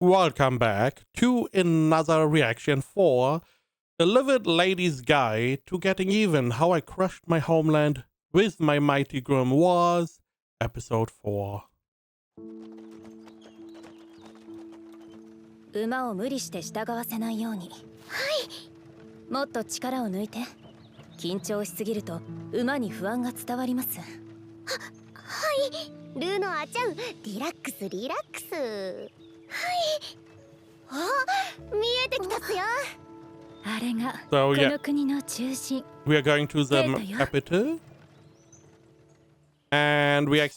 Welcome back to another reaction for the Livid Lady's Guide to Getting Even, How I Crushed My Homeland with My Mighty Grimoires, Episode 4. 馬を無理して従わせないように。はい。もっと力を抜いて。緊張しすぎると馬に不安が伝わります。はい。ルーノアちゃん、リラックスリラックス。はい。あ、見えてきたっすよ。あれがこの国の中心。We are going to the capital and we are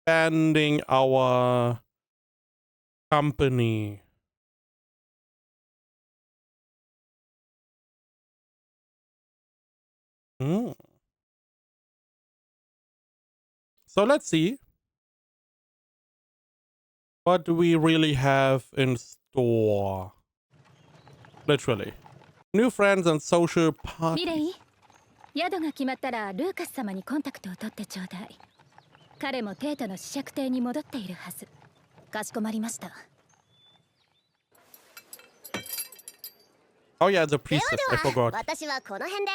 expanding our company. So let's see. What do we really have in store? Literally. New friends and social parties. ミレイ、宿が決まったらルーカス様にコンタクトを取ってちょうだい。彼もテータの試着艇に戻っているはず。かしこまりました。Oh yeah, the priestess. I forgot. 私はこの辺で。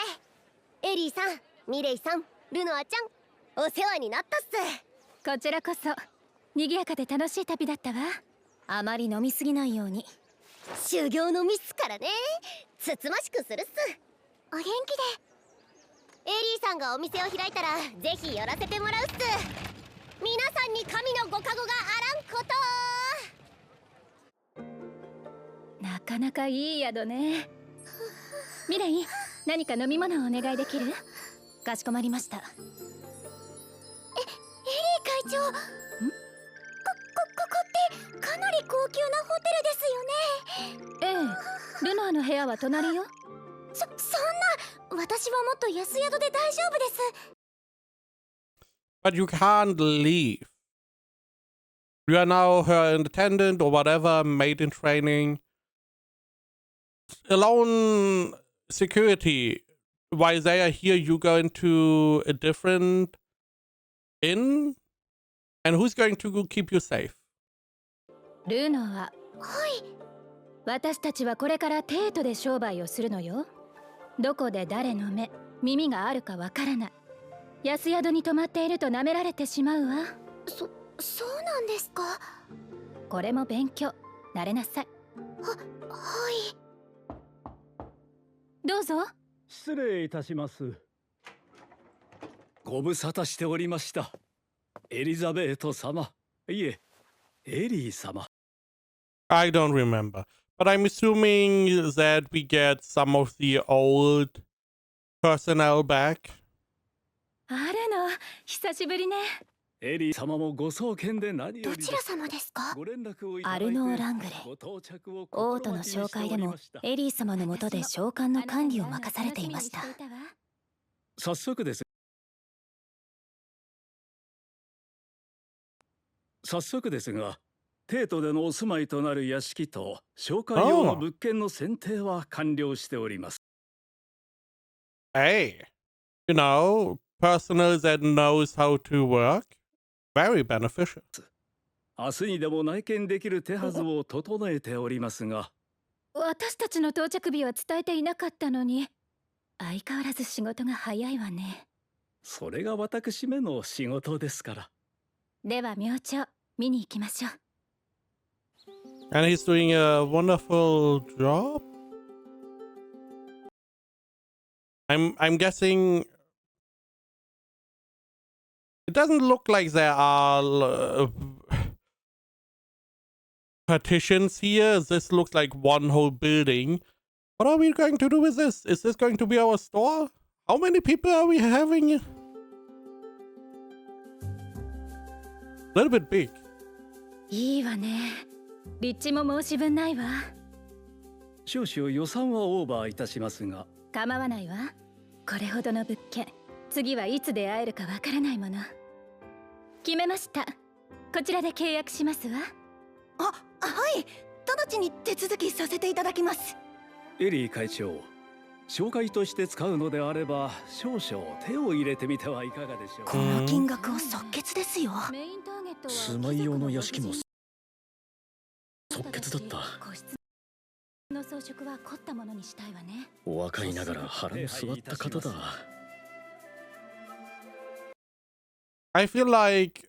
エリーさん、ミレイさん、ルノアちゃん、お世話になったっす。こちらこそ。賑やかで楽しい旅だったわ。あまり飲みすぎないように。修行のミスからね。つつましくするっす。お元気で。エリーさんがお店を開いたらぜひ寄らせてもらうっす。皆さんに神のご加護があらんこと。なかなかいい宿ね。ミレイ、何か飲み物をお願いできる？かしこまりました。エリー会長。ここってかなり高級なホテルですよね。ええ、ルノアの部屋は隣よ。そんな、私はもっと安宿で大丈夫です。But you can't leave. You are now her attendant or whatever, maid in training. Alone security. While they are here, you go into a different inn? And who's going to keep you safe? ルノア。はい。私たちはこれからテートで商売をするのよ。どこで誰の目、耳があるかわからない。安宿に泊まっていると舐められてしまうわ。そうなんですか。これも勉強。慣れなさい。はい。どうぞ。失礼いたします。ご無沙汰しておりました。エリザベート様。いえ、エリー様。I don't remember. But I'm assuming that we get some of the old personnel back. あるの、久しぶりね。エリー様もご送検で何より。どちら様ですか？ご連絡をいただいて。アルノー・ラングレー。王都の紹介でもエリー様の下で召喚の管理を任されていました。早速ですが、テートでのお住まいとなる屋敷と紹介用の物件の選定は完了しております。Hey, you know, personnel that knows how to work, very beneficial. 明日にでも内見できる手はずを整えておりますが。私たちの到着日は伝えていなかったのに、相変わらず仕事が早いわね。それが私めの仕事ですから。では明朝見に行きましょう。And he's doing a wonderful job. I'm guessing it doesn't look like there are partitions here. This looks like one whole building. What are we going to do with this? Is this going to be our store? How many people are we having? A little bit big. いいわね。立地も申し分ないわ。少々予算はオーバーいたしますが。構わないわ。これほどの物件、次はいつ出会えるかわからないもの。決めました。こちらで契約しますわ。はい。直ちに手続きさせていただきます。エリー会長、紹介として使うのであれば少々手を入れてみてはいかがでしょうか。この金額を即決ですよ。住まい用の屋敷も即決だった。個室の装飾は凝ったものにしたいわね。お若いながら腹の据わった方だ。I feel like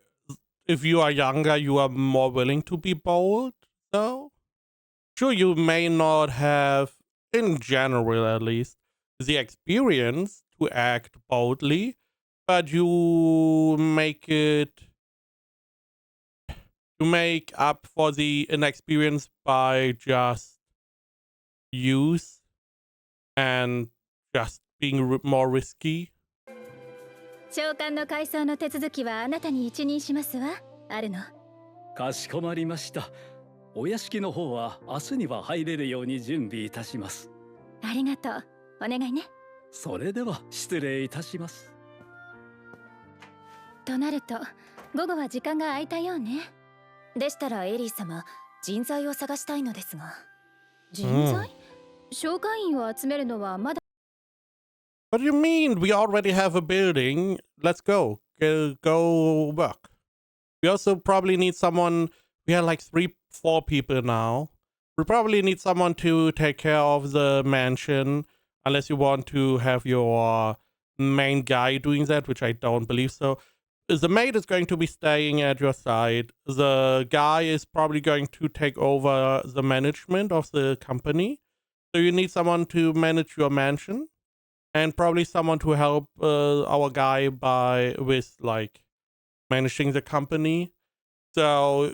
if you are younger, you are more willing to be bold, though. Sure, you may not have, in general at least, the experience to act boldly, but you make up for the inexperience by just use and just being more risky. 召喚の改装の手続きはあなたに一任しますわ。あるの。かしこまりました。お屋敷の方は明日には入れるように準備いたします。ありがとう。お願いね。それでは失礼いたします。となると午後は時間が空いたようね。でしたらエリー様、人材を探したいのですが。人材？召喚員を集めるのはまだ。What do you mean? We already have a building. Let's go. Go work. We also probably need someone. We are like 4 people now. We probably need someone to take care of the mansion. Unless you want to have your main guy doing that, which I don't believe so. The maid is going to be staying at your side. The guy is probably going to take over the management of the company. So you need someone to manage your mansion. And probably someone to help our guy with like managing the company. So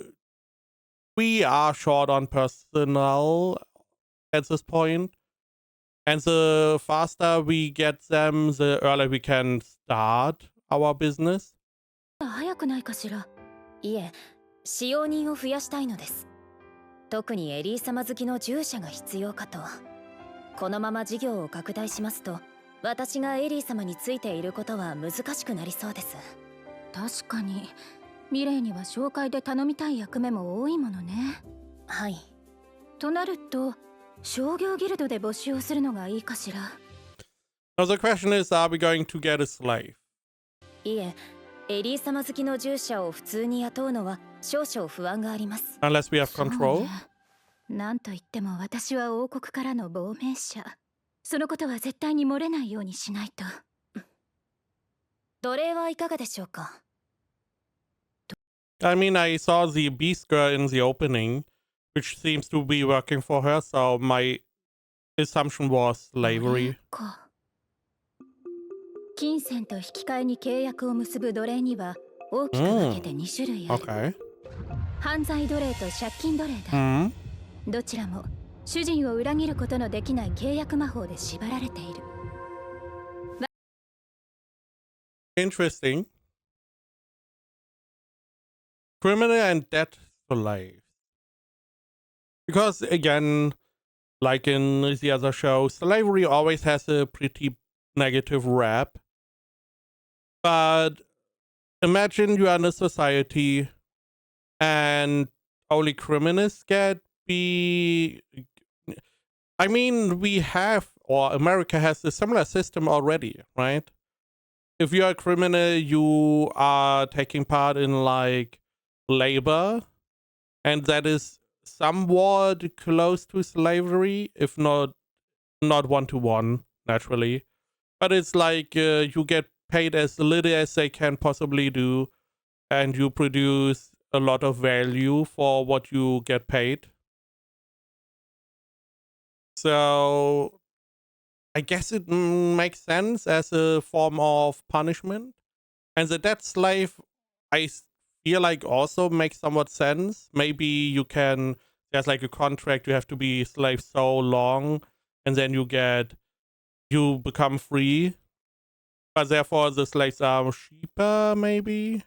we are short on personnel at this point. And the faster we get them, the earlier we can start our business. 早くないかしら。いえ、使用人を増やしたいのです。特にエリー様好きの従者が必要かと。このまま事業を拡大しますと、私がエリー様についていることは難しくなりそうです。確かにミレイには紹介で頼みたい役目も多いものね。はい。となると商業ギルドで募集をするのがいいかしら。Now the question is, are we going to get a slave? いえ、エリー様好きの従者を普通に雇うのは少々不安があります。Unless we have control. ね、なんといっても私は王国からの亡命者。そのことは絶対に漏れないようにしないと。奴隷はいかがでしょうか。I mean, I saw the beast girl in the opening, which seems to be working for her, so my assumption was slavery. 金銭と引き換えに契約を結ぶ奴隷には大きく分けて2種類ある。Okay. 犯罪奴隷と借金奴隷だ。どちらも主人を裏切ることのできない契約魔法で縛られている。Interesting. Criminal and debt slaves. Because again, like in the other show, slavery always has a pretty negative rap. But imagine you are in a society and only criminals get be. I mean, we have, or America has a similar system already, right? If you're a criminal, you are taking part in like labor, and that is somewhat close to slavery, if not 1-to-1, naturally. But it's like you get paid as little as they can possibly do, and you produce a lot of value for what you get paid. So I guess it makes sense as a form of punishment. And the debt slave, I feel like also makes somewhat sense. Maybe there's like a contract, you have to be slave so long, and then you become free. But therefore the slaves are cheaper, maybe?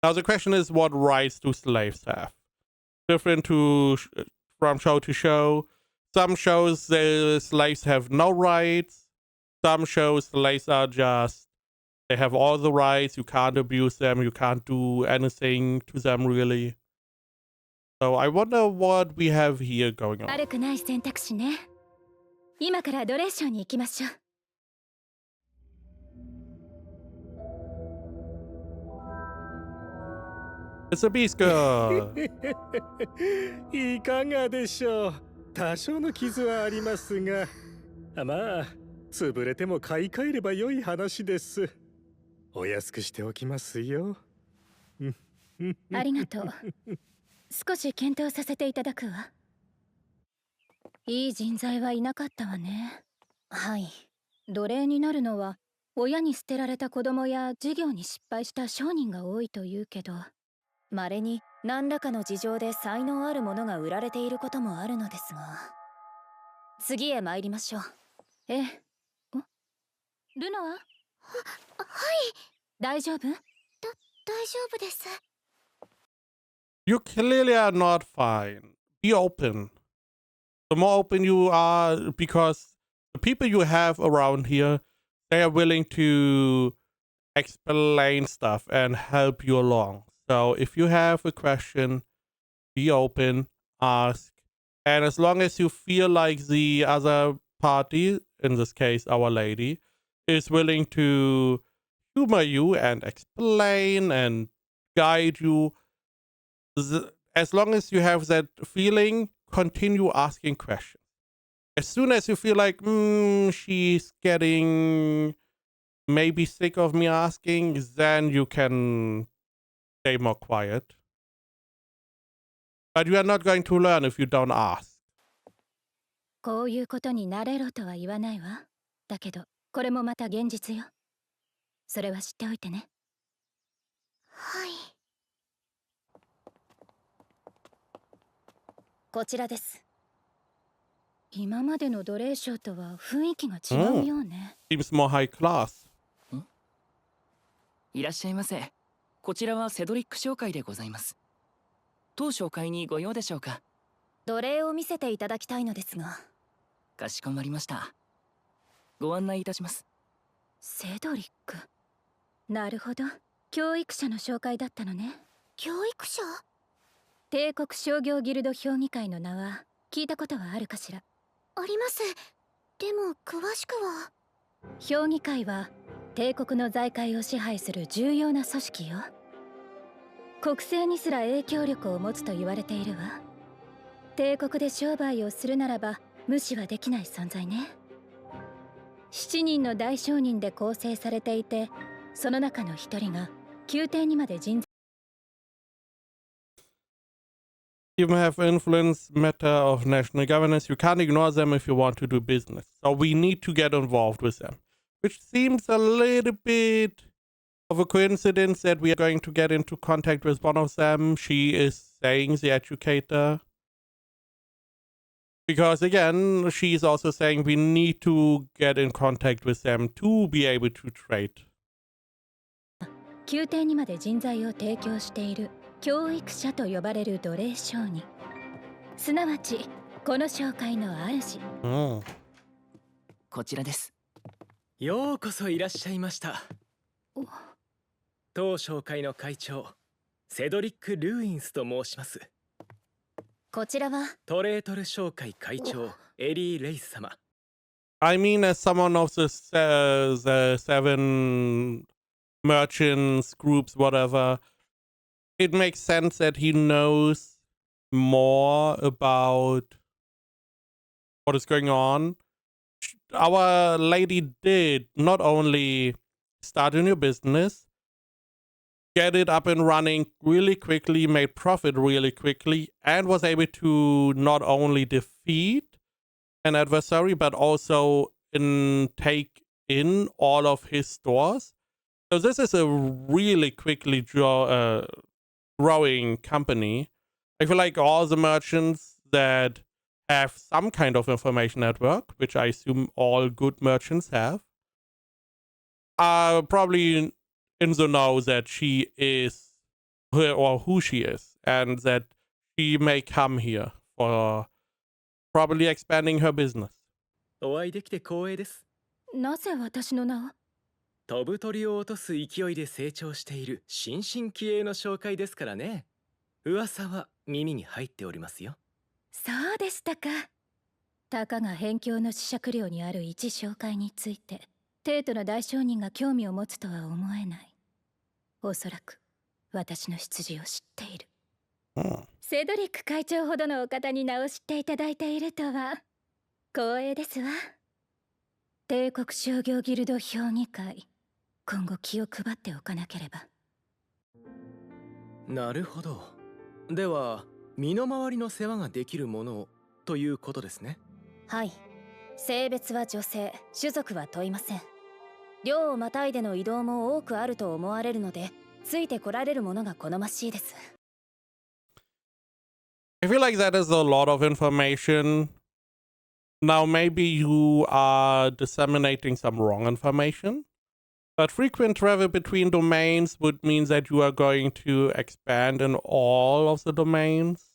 Now the question is, what rights do slaves have? Different from show to show. Some shows the slaves have no rights. Some shows slaves are they have all the rights. You can't abuse them. You can't do anything to them, really. So I wonder what we have here going on. 悪くない選択肢ね。今から奴隷商に行きましょう。It's a beast girl. いかがでしょう。多少の傷はありますが、まあ潰れても買い替えれば良い話です。お安くしておきますよ。ありがとう。少し検討させていただくわ。いい人材はいなかったわね。はい。奴隷になるのは親に捨てられた子供や事業に失敗した商人が多いというけど、稀に何らかの事情で才能あるものが売られていることもあるのですが。次へ参りましょう。ええ。ルノは？はい。大丈夫？大丈夫です。You clearly are not fine. Be open. The more open you are, because the people you have around here, they are willing to explain stuff and help you along. So if you have a question, be open, ask. And as long as you feel like the other party, in this case, Our Lady, is willing to humor you and explain and guide you, as long as you have that feeling, continue asking questions. As soon as you feel like, she's getting maybe sick of me asking, then you can stay more quiet. But you are not going to learn if you don't ask. こういうことになれろとは言わないわ。だけど、これもまた現実よ。それは知っておいてね。はい。こちらです。今までの奴隷商とは雰囲気が違うようね。Seems more high class. いらっしゃいませ。こちらはセドリック商会でございます。当商会にご用でしょうか？奴隷を見せていただきたいのですが。かしこまりました。ご案内いたします。セドリック。なるほど。教育者の紹介だったのね。教育者？帝国商業ギルド評議会の名は聞いたことはあるかしら？あります。でも詳しくは。評議会は帝国の財界を支配する重要な組織よ。国政にすら影響力を持つと言われているわ。帝国で商売をするならば無視はできない存在ね。7人の大商人で構成されていて、その中の1人が宮廷にまで人材。You have influence matter of national governance. You can't ignore them if you want to do business. So we need to get involved with them. Which seems a little bit of a coincidence that we are going to get into contact with one of them. She is saying the educator. Because again, she's also saying we need to get in contact with them to be able to trade. 宮廷にまで人材を提供している教育者と呼ばれる奴隷商人、すなわちこの商会の主。こちらです。ようこそいらっしゃいました。当商会の会長、セドリック・ルーインスと申します。こちらはトレートル商会会長、エリー・レイス様。I mean, as someone of the seven merchants, groups, whatever, it makes sense that he knows more about what is going on. Our Lady did not only start a new business, get it up and running really quickly, made profit really quickly, and was able to not only defeat an adversary, but also take in all of his stores. So this is a really quickly growing company. I feel like all the merchants that have some kind of information network, which I assume all good merchants have, are probably in the know that she is who she is, and that she may come here for probably expanding her business. お会いできて光栄です。なぜ私の名を？飛ぶ鳥を落とす勢いで成長している新進気鋭の商会ですからね。噂は耳に入っておりますよ。そうでしたか。たかが辺境の子爵領にある一商会について帝都の大商人が興味を持つとは思えない。おそらく私の出自を知っている。Hmm. セドリック会長ほどのお方に名を知っていただいているとは光栄ですわ。帝国商業ギルド評議会、今後気を配っておかなければ。なるほど。では身の回りの世話ができるものということですね。はい、性別は女性、種族は問いません。寮をまたいでの移動も多くあると思われるので、ついてこられるものが好ましいです。I feel like that is a lot of information. Now, maybe you are disseminating some wrong information, but frequent travel between domains would mean that you are going to expand in all of the domains,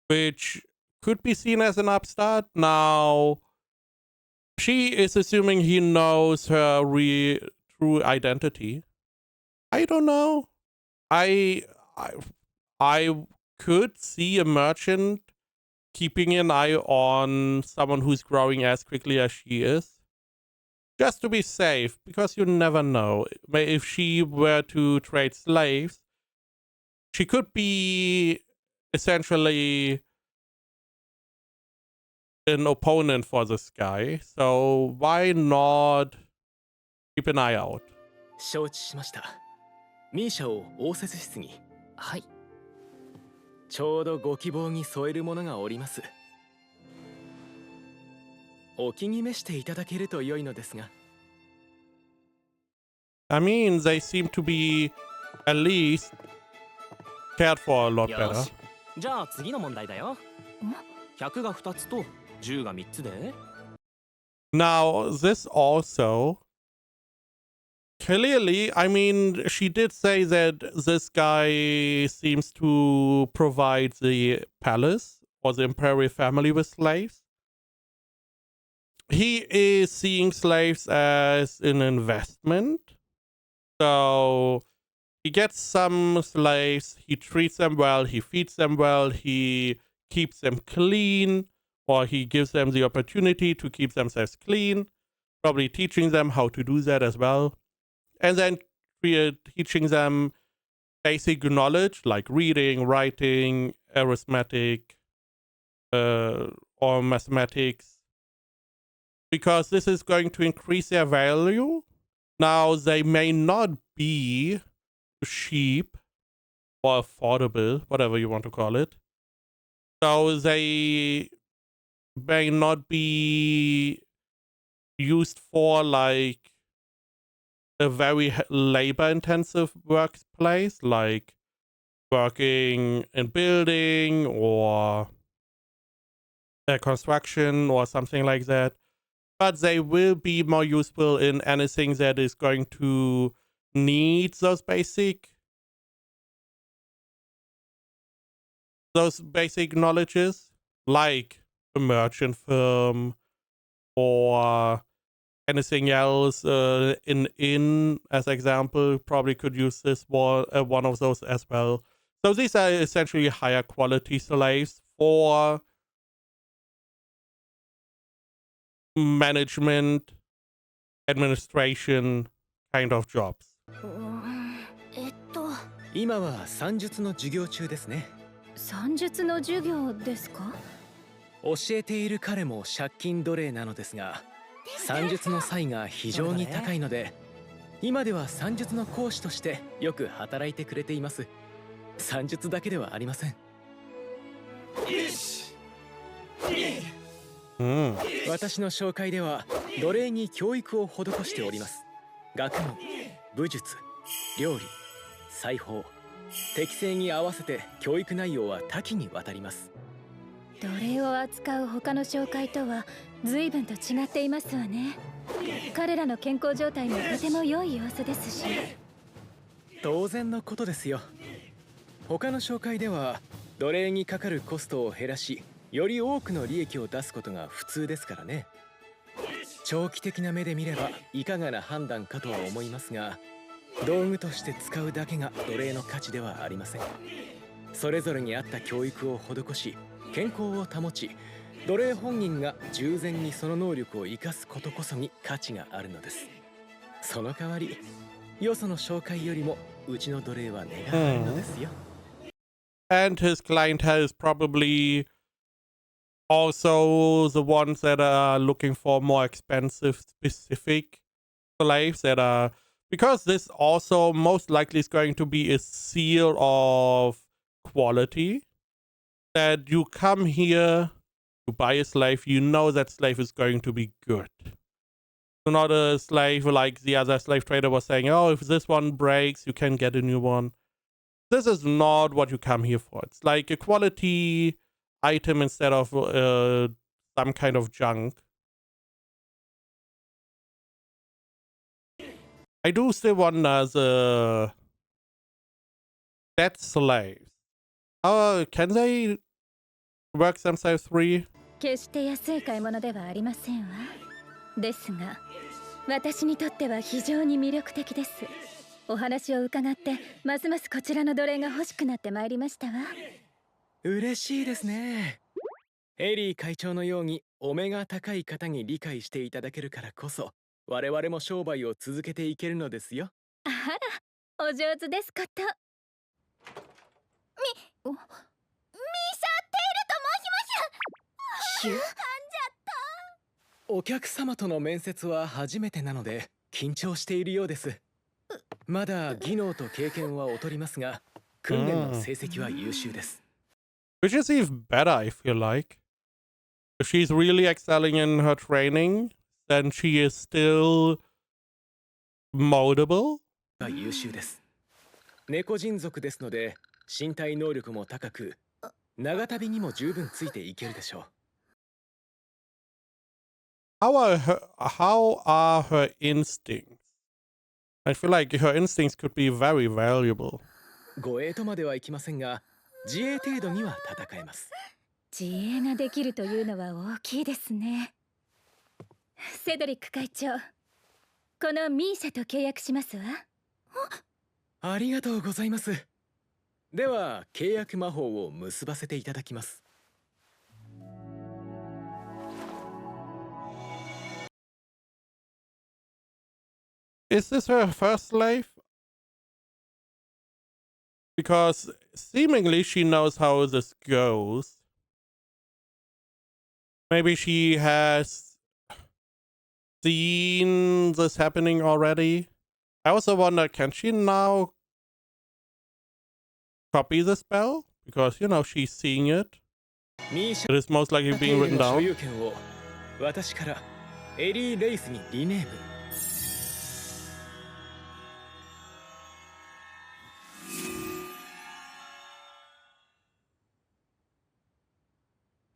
which could be seen as an upstart. Now, she is assuming he knows her true identity. I don't know. I could see a merchant keeping an eye on someone who's growing as quickly as she is, just to be safe, because you never know. If she were to trade slaves, she could be essentially an opponent for this guy, so why not keep an eye out? 承知しました。ミーシャを応接室に。はい。ちょうどご希望に添えるものがおります。お気に召していただけると良いのですが。I mean, they seem to be at least cared for a lot よ better. し。じゃあ次の問題だよ。100が2つと10が3つで。Now, this also clearly, I mean, she did say that this guy seems to provide the palace or the imperial family with slaves. He is seeing slaves as an investment. So he gets some slaves, he treats them well, he feeds them well, he keeps them clean, or he gives them the opportunity to keep themselves clean, probably teaching them how to do that as well. And then teaching them basic knowledge like reading, writing, arithmetic, or mathematics, because this is going to increase their value. Now, they may not be cheap or affordable, whatever you want to call it. So they may not be used for like a very labor-intensive workplace, like working in building or construction or something like that. But they will be more useful in anything that is going to need those basic knowledges, like a merchant firm or anything else. In as example, probably could use this one of those as well. So these are essentially higher quality slaves for management, administration kind of jobs. 今は算術の授業中ですね。算術の授業ですか？教えている彼も借金奴隷なのですが、算術の才が非常に高いので、今では算術の講師としてよく働いてくれています。算術だけではありません。私の紹介では奴隷に教育を施しております。学問、武術、料理、裁縫、適性に合わせて教育内容は多岐にわたります。奴隷を扱う他の紹介とは随分と違っていますわね。彼らの健康状態もとても良い様子ですし。当然のことですよ。他の紹介では奴隷にかかるコストを減らし、より多くの利益を出すことが普通ですからね。長期的な目で見ればいかがな判断かとは思いますが、道具として使うだけが奴隷の価値ではありません。それぞれに合った教育を施し、健康を保ち、奴隷本人が従前にその能力を生かすことこそに価値があるのです。その代わり、よその紹介よりもうちの奴隷は値が張るのですよ。And his clientele is probably also the ones that are looking for more expensive, specific slaves that are, because this also most likely is going to be a seal of quality, that you come here to buy a slave, you know that slave is going to be good. So not a slave like the other slave trader was saying, oh, if this one breaks, you can get a new one. This is not what you come here for. It's like a quality item instead of some kind of junk. I do still wonder the dead slaves. Can they work themselves free? 決して安い買い物ではありませんわ。ですが、私にとっては非常に魅力的です。お話を伺って、ますますこちらの奴隷が欲しくなってまいりましたわ。嬉しいですね。エリー会長のようにお目が高い方に理解していただけるからこそ、我々も商売を続けていけるのですよ。あら、お上手ですこと。ミーシャ・テイルと申します。はんじゃった。お客様との面接は初めてなので緊張しているようです。まだ技能と経験は劣りますが、訓練の成績は優秀です。Which is even better, I feel like. If she's really excelling in her training, then she is still moldable. 優秀です。猫人族ですので身体能力も高く、長旅にも十分ついていけるでしょう。How are her instincts? I feel like her instincts could be very valuable. 護衛とまではいきませんが、自衛程度には戦えます。自衛ができるというのは大きいですね。セドリック会長、このミーシャと契約しますわ。ありがとうございます。では契約魔法を結ばせていただきます。Is this her first slave? Because seemingly she knows how this goes. Maybe she has seen this happening already. I also wonder, can she now copy the spell? Because, you know, she's seeing it. It is most likely being written down. 所有権を私からエリー・レイスにリネーム。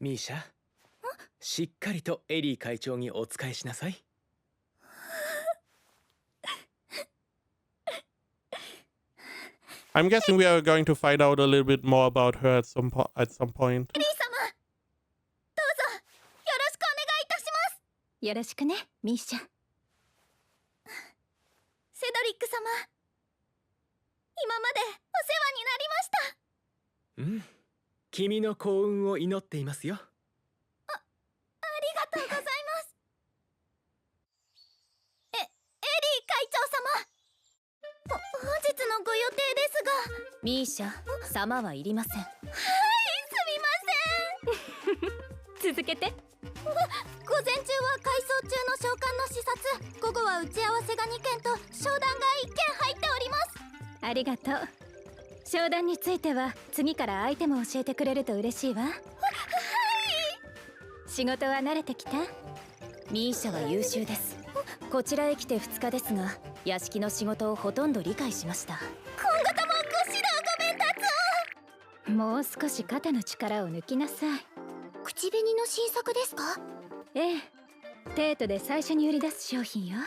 ミーシャ、しっかりとエリー会長にお仕えしなさい。I'm guessing we are going to find out a little bit more about her at some point. エリー様、どうぞよろしくお願いいたします。よろしくね、ミーシャ。セドリック様、今までお世話になりました。君の幸運を祈っていますよ。ありがとうございます。エリー会長様、本日のご予定ですが。ミーシャ、様はいりません。はい、すみません。続けて。午前中は改装中の召喚の視察、午後は打ち合わせが2件と商談が1件入っております。ありがとう。商談については次から相手も教えてくれると嬉しいわ。はい。仕事は慣れてきた？ミーシャは優秀です。こちらへ来て2日ですが、屋敷の仕事をほとんど理解しました。今後ともご指導ご鞭撻を。もう少し肩の力を抜きなさい。口紅の新作ですか？ええ、テートで最初に売り出す商品よ。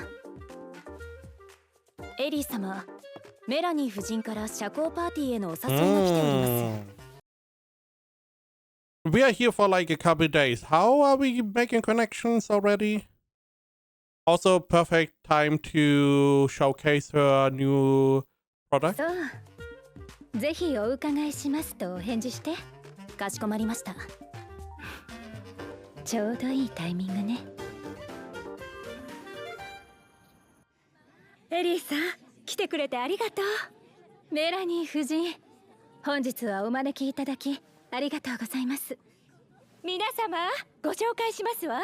エリー様、メラニー夫人から社交パーティーへのお誘いが来ております。We are here for like a couple days. How are we making connections already? Also, perfect time to showcase her new product. そう。ぜひお伺いしますとお返事して。かしこまりました。ちょうどいいタイミングね。エリーさん、来てくれてありがとう。メラニー夫人、本日はお招きいただきありがとうございます。皆様、ご紹介しますわ。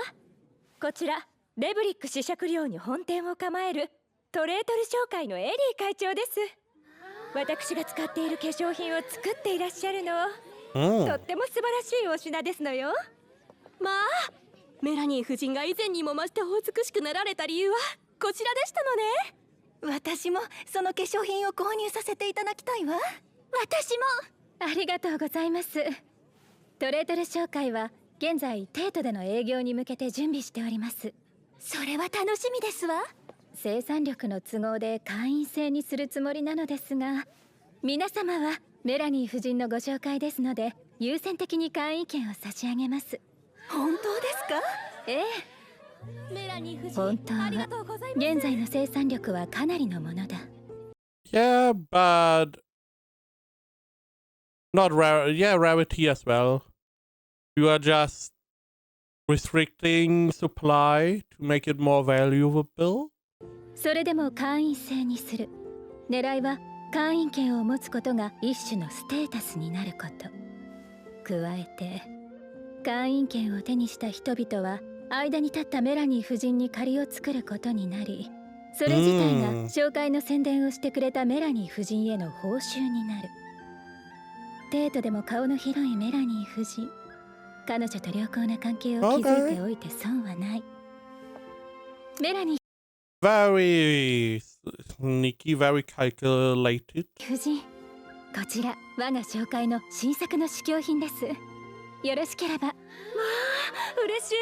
こちらレブリック試食寮に本店を構えるトレートル商会のエリー会長です。私が使っている化粧品を作っていらっしゃるの。とっても素晴らしいお品ですのよ。まあ、メラニー夫人が以前にも増してお美しくなられた理由はこちらでしたのね。私もその化粧品を購入させていただきたいわ。私も。ありがとうございます。トレートル商会は現在帝都での営業に向けて準備しております。それは楽しみですわ。生産力の都合で会員制にするつもりなのですが、皆様はメラニー夫人のご紹介ですので優先的に会員権を差し上げます。本当ですか？ええ。メラニー夫人、本当は現在の生産力はかなりのものだ。Yeah, but not rare. Yeah, rarity as well. You are just restricting supply to make it more valuable. それでも会員制にする。狙いは会員権を持つことが一種のステータスになること。加えて会員権を手にした人々は間に立ったメラニー夫人に借りを作ることになり、それ自体が紹介の宣伝をしてくれたメラニー夫人への報酬になる。デートでも顔の広いメラニー夫人、彼女と良好な関係を築いておいて損はない。メラニー Very sneaky, very calculated. 夫人、こちら我が紹介の新作の試供品です。よろしければ。まあ、嬉しいわ。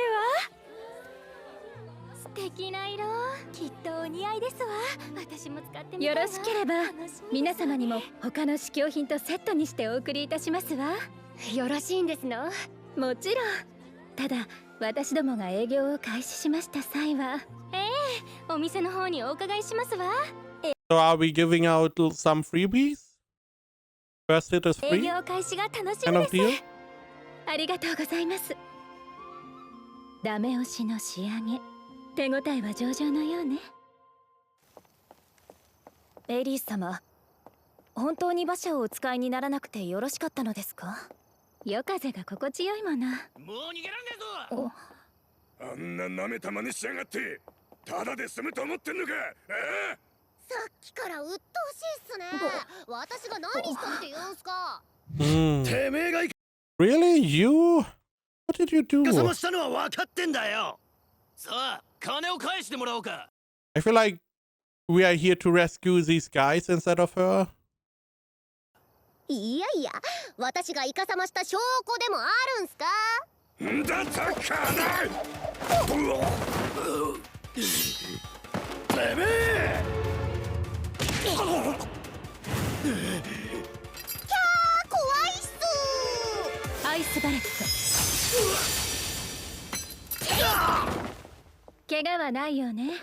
素敵な色、きっとお似合いですわ。私も使ってみたいよわ。ろしければ皆様にも他の試供品とセットにしてお送りいたしますわ。よろしいんですの？もちろん。ただ私どもが営業を開始しました際は、お店の方にお伺いしますわ。So are we giving out some freebies? First it is 営 free 業開始が楽し kind み of です。 deal? ありがとうございます。ダメ押しの仕上げ、手応えは上々のようね。エリー様、本当に馬車をお使いにならなくてよろしかったのですか？夜風が心地よいもの。もう逃げらんねえぞ。あんな舐めた真似しやがって、ただで済むと思ってんのか。さっきから鬱陶しいっすね。私が何したって言うんすか。てめえが Really? You? What did you イカサ do? マしたのは分かってんだよ。さあ、金を返してもらおうか。I feel like we are here to rescue these guys instead of her. いやいや、私がイカサマした証拠でもあるんすか。んだったかな。てめえ。怖いっす。アイスバレット。怪我はないよね。エリーさ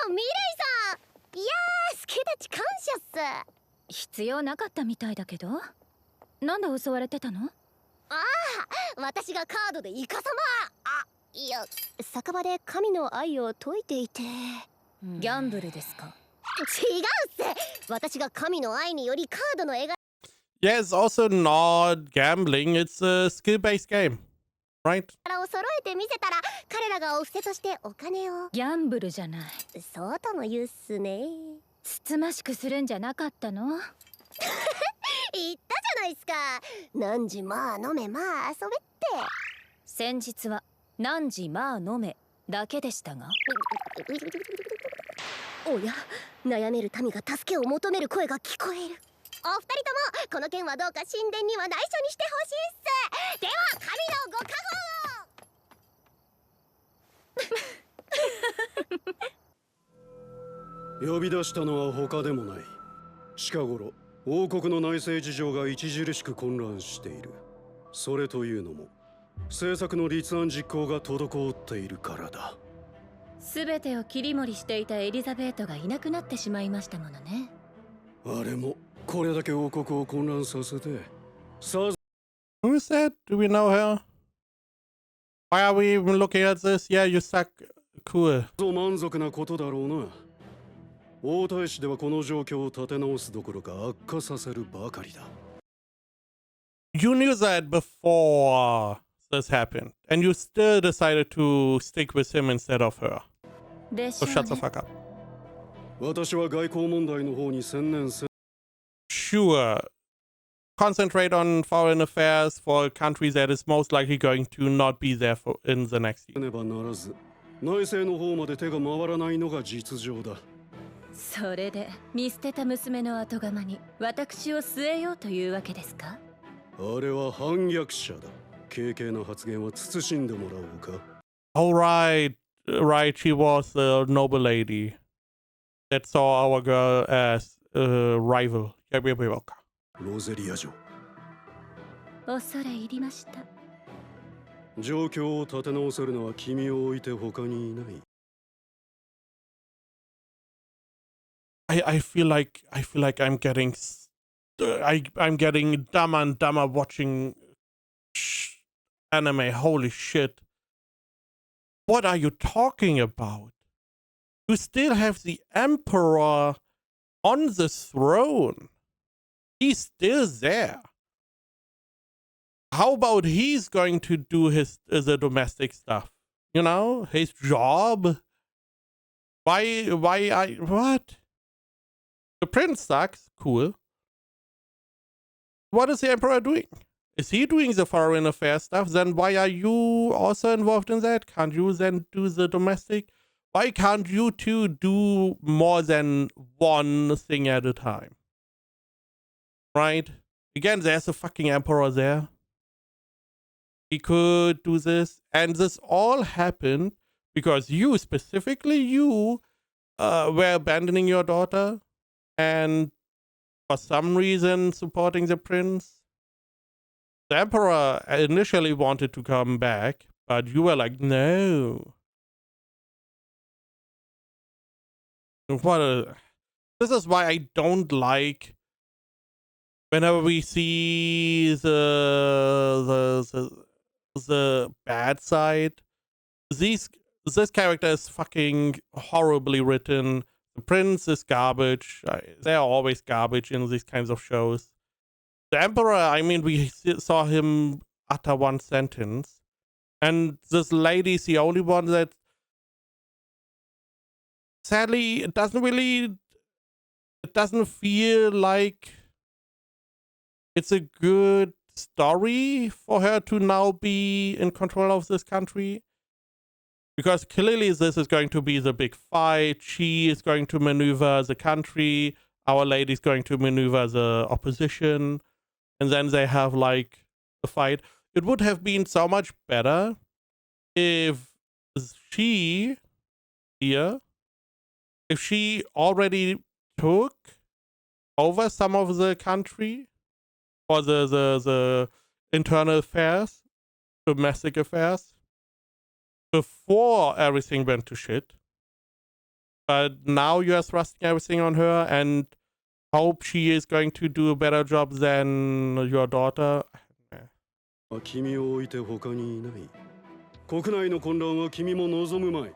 ん、ミレイさん。いやー、助太刀感謝っす。必要なかったみたいだけど。なんで襲われてたの？ああ、私がカードでイカサマ。あ、いや、酒場で神の愛を説いていて。ギャンブルですか？違うっす。私が神の愛によりカードの絵が Yeah, it's also not gambling. It's a skill-based game, right? を揃えて見せたら、彼らがお布施としてお金を。ギャンブルじゃない。そうとも言うっすね。つつましくするんじゃなかったの？言ったじゃないっすか。何時まあ飲めまあ遊べって。先日は何時まあ飲めだけでしたが。おや、悩める民が助けを求める声が聞こえる。お二人ともこの件はどうか神殿には内緒にしてほしいっす。では神のご加護を。呼び出したのは他でもない。近頃王国の内政事情が著しく混乱している。それというのも政策の立案実行が滞っているからだ。すべてを切り盛りしていたエリザベートがいなくなってしまいましたものね。あれもこれだけ王国を混乱させてさ。 Who is that? Do we know her? Why are we even looking at this? Yeah, you suck. Cool. 満足なことだろうな。大田市ではこの状況を立て直すどころか悪化させるばかりだ。You knew that before this happened, and you still decided to stick with him instead of her. でしょ So う shut the ね。 fuck up. 私は外交問題の方に専念せ Sure. Concentrate on foreign affairs for a country that is most likely going to not be there in the next year. ねばならず、内政の方まで手が回らないのが実情だ。それで見捨てた娘の後釜に私を据えようというわけですか？あれは反逆者だ。軽々な発言は慎んでもらおうか。Oh, right. Right, she was the noble lady that saw our girl as a rival. Yeah, yeah, yeah. ロゼリア城。恐れ入りました。状況を立て直せるのは君を置いて他にいない。I feel like I'm getting I'm getting dumber and dumber watching anime. Holy shit. What are you talking about? You still have the emperor on the throne. He's still there. How about he's going to do the domestic stuff? You know, his job? What? The prince sucks. Cool. What is the emperor doing? Is he doing the foreign affairs stuff? Then why are you also involved in that? Can't you then do the domestic? Why can't you two do more than one thing at a time? Right? Again, there's a fucking emperor there. He could do this. And this all happened because you, specifically you, were abandoning your daughter and for some reason supporting the prince. The emperor initially wanted to come back, but you were like, no. This is why I don't like whenever we see the bad side. This character is fucking horribly written. The prince is garbage. They're always garbage in these kinds of shows. The emperor, I mean, we saw him utter one sentence. And this lady is the only one that, sadly, it doesn't feel like it's a good story for her to now be in control of this country. Because clearly this is going to be the big fight. She is going to maneuver the country. Our lady is going to maneuver the opposition. And then they have like a fight. It would have been so much better if she already took over some of the country for the internal affairs, domestic affairs, before everything went to shit. But now you're thrusting everything on her and hope she is going to do a better job than your daughter. 君を置いて他にいない。国内の混乱は君も望むまい。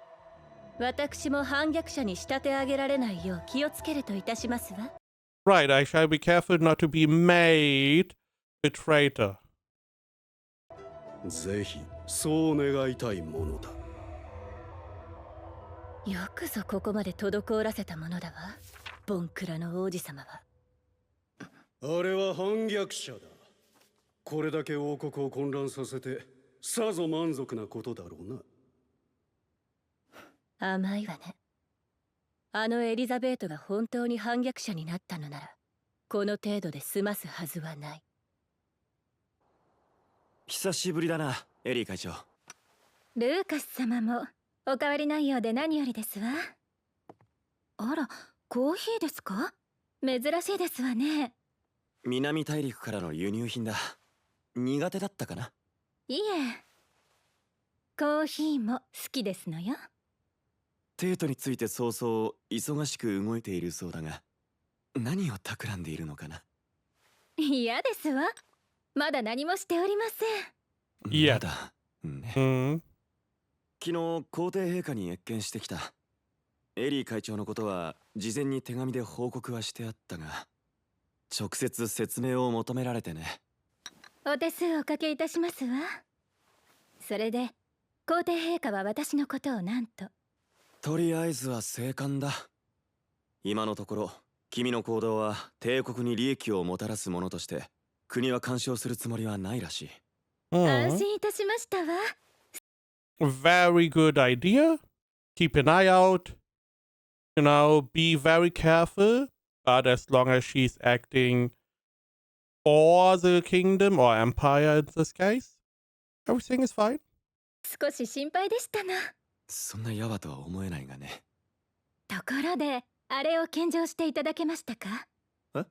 私も反逆者に仕立て上げられないよう気をつけるといたしますわ。Right, I shall be careful not to be made a traitor. ぜひそう願いたいものだ。よくぞここまで滞らせたものだわ。ボンクラの王子様は。あれは反逆者だ。これだけ王国を混乱させてさぞ満足なことだろうな。甘いわね。あのエリザベートが本当に反逆者になったのなら、この程度で済ますはずはない。久しぶりだな、エリー会長。ルーカス様もお変わりないようで何よりですわ。あら、コーヒーですか？珍しいですわね。南大陸からの輸入品だ。苦手だったかな？いえ、コーヒーも好きですのよ。テートについて早々忙しく動いているそうだが、何を企んでいるのかな？嫌ですわ。まだ何もしておりません。嫌だね。昨日皇帝陛下に謁見してきた。エリー会長のことは事前に手紙で報告はしてあったが、直接説明を求められてね。お手数おかけいたしますわ。それで皇帝陛下は私のことを何と？とりあえずは静観だ。今のところ君の行動は帝国に利益をもたらすものとして国は干渉するつもりはないらしい。安心いたしましたわ。Very good idea. Keep an eye out. You know, be very careful. But as long as she's acting for the kingdom or empire in this case, everything is fine. 少し心配でしたな。そんなヤバとは思えないがね。ところで、あれを献上していただけましたか？え？あ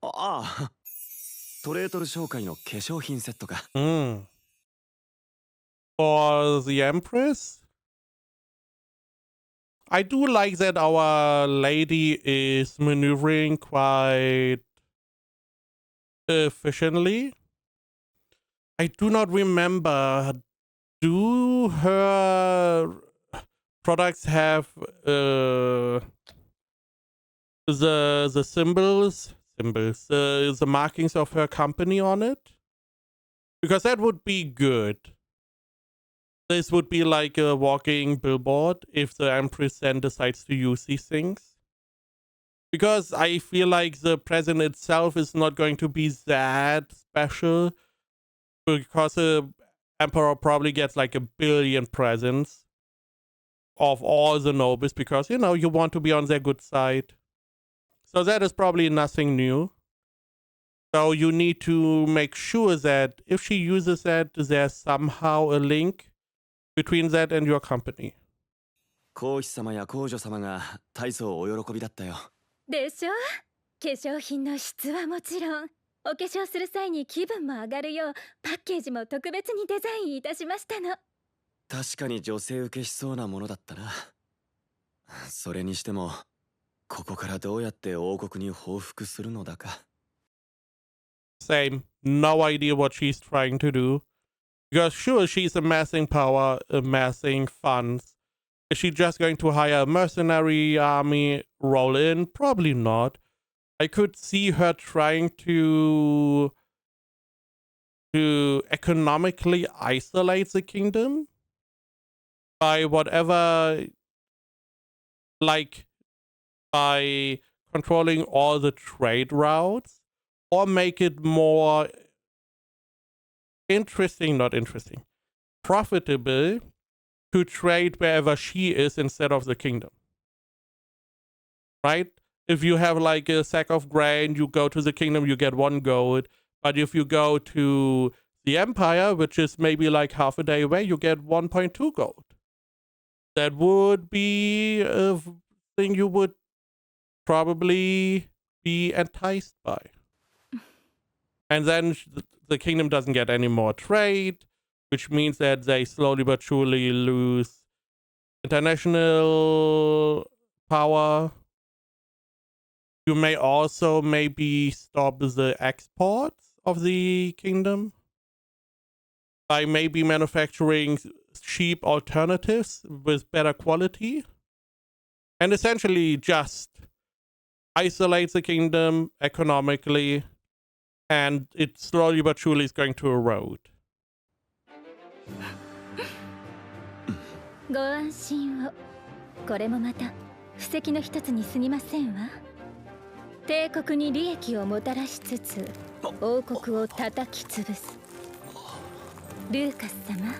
あ、トレートル商会の化粧品セットか。For the Empress, I do like that our lady is maneuvering quite efficiently. I do not remember. Do her products have the symbols, the markings of her company on it? Because that would be good. This would be like a walking billboard if the Empress then decides to use these things. Because I feel like the present itself is not going to be that special. Because the Emperor probably gets like 1 billion presents of all the nobles. Because, you know, you want to be on their good side. So that is probably nothing new. So you need to make sure that if she uses that, there's somehow a link between that and your company. 皇妃様や皇女様が大層お喜びだったよ。でしょ？化粧品の質はもちろん、お化粧する際に気分も上がるようパッケージも特別にデザインいたしましたの。確かに女性受けしそうなものだったな。それにしても、ここからどうやって王国に報復するのだか。Same. No idea what she's trying to do. Because sure, she's amassing power, amassing funds. Is she just going to hire a mercenary army, roll in? Probably not. I could see her trying to economically isolate the kingdom by whatever, like by controlling all the trade routes, or make it more profitable to trade wherever she is instead of the kingdom. Right? If you have like a sack of grain, you go to the kingdom, you get 1 gold. But if you go to the empire, which is maybe like half a day away, you get 1.2 gold. That would be a thing you would probably be enticed by. And then the kingdom doesn't get any more trade, which means that they slowly but surely lose international power. You may also maybe stop the exports of the kingdom by maybe manufacturing cheap alternatives with better quality, and essentially just isolate the kingdom economically, and it slowly but surely is going to erode. ご安心を。これもまた布石の一つに過ぎませんわ。帝国に利益をもたらしつつ王国を叩き潰す。ルーカス様、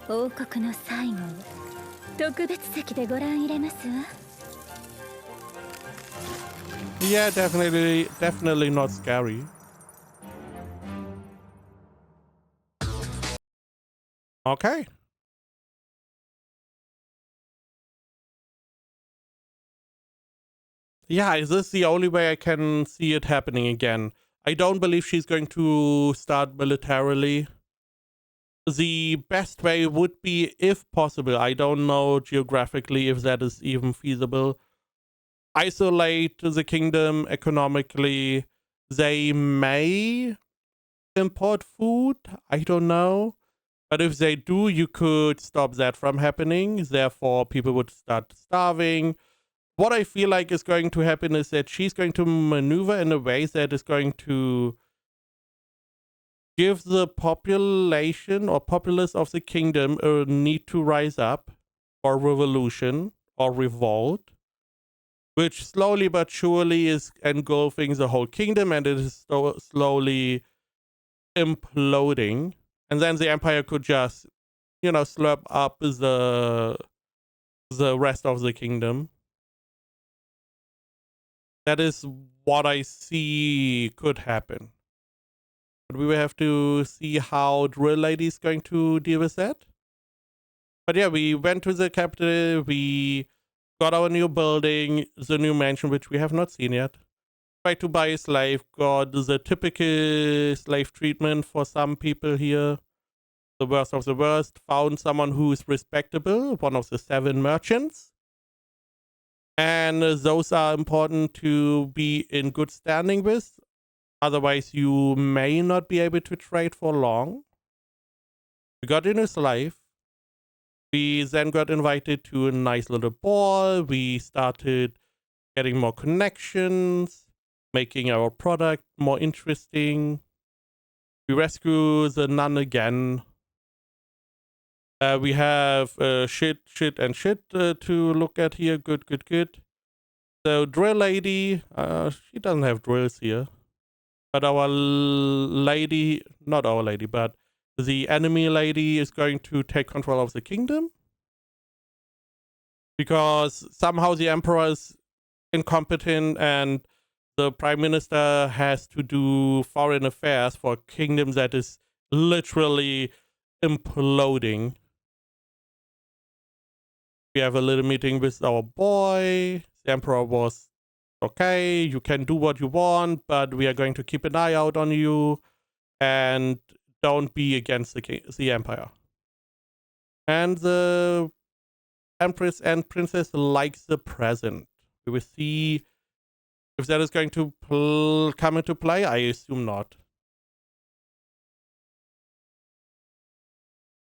王国の最後を特別席でご覧入れますわ。Yeah, definitely not scary. Okay. Yeah, is this the only way I can see it happening again? I don't believe she's going to start militarily. The best way would be, if possible, I don't know geographically if that is even feasible, isolate the kingdom economically. They may import food, I don't know. But if they do, you could stop that from happening. Therefore, people would start starving. what I feel like is going to happen is that she's going to maneuver in a way that is going to give the population or populace of the kingdom a need to rise up or revolution or revolt, which slowly but surely is engulfing the whole kingdom, and it is slowly imploding. And then the empire could just, slurp up the rest of the kingdom. That is what I see could happen. But we will have to see how Drill Lady is going to deal with that. But yeah, we went to the capital, we got our new building, the new mansion, which we have not seen yet. Tried to buy a slave, got the typical slave treatment for some people here. The worst of the worst. Found someone who is respectable, one of the 7 merchants. And those are important to be in good standing with. Otherwise, you may not be able to trade for long. We got in a slave. We then got invited to a nice little ball. We started getting more connections, making our product more interesting. We rescue the nun again. We have shit, and shit to look at here. Good. So Drill Lady, she doesn't have drills here. But our lady, not our lady, but the enemy lady is going to take control of the kingdom. Because somehow the emperor is incompetent and the prime minister has to do foreign affairs for a kingdom that is literally imploding. We have a little meeting with our boy. The emperor was, okay, you can do what you want, but we are going to keep an eye out on you and don't be against the empire. And the empress and princess likes the present. We will see if that is going to come into play. I assume not.